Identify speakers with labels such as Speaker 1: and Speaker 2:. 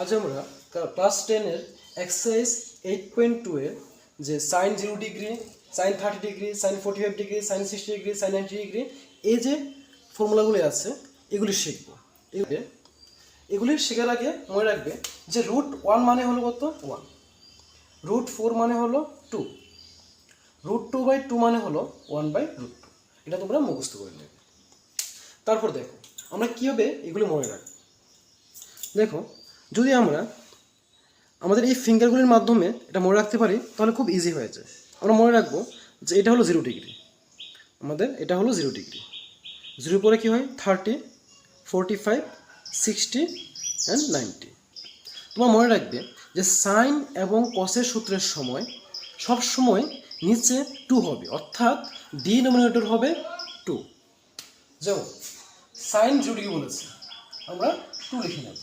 Speaker 1: আজ আমরা class 10-এর exercise 8.2 এর যে sine 0 degree, sine 30 degree, sine 45 degree, sine 60 degree, sine 90 degree এই যে ফর্মুলাগুলি আছে এগুলি শিখব। এগুলি শেখার আগে মনে রাখবে যে √1 মানে হলো কত 1, √4 মানে হলো 2, √2/2 মানে হলো 1/√2। এটা তোমরা মুখস্থ করে নেবে। তারপর দেখো আমরা কীভাবে এগুলি মনে রাখবো। দেখো যদি আমরা আমাদের এই ফিঙ্গারগুলির মাধ্যমে এটা মনে রাখতে পারি তাহলে খুব ইজি হয়ে যায়। আমরা মনে রাখবো যে এটা হলো 0 ডিগ্রি, আমাদের এটা হলো 0 ডিগ্রি, 0 পরে কী হয় 30, 45, 60 অ্যান্ড 90। তোমার মনে রাখবে যে সাইন এবং কসের সূত্রের সময় সব সময় নিচে 2 হবে, অর্থাৎ ডিনোমিনেটর হবে 2। যেমন সাইন 0 ডিগ্রি বলেছে, আমরা 2 লিখে নেব।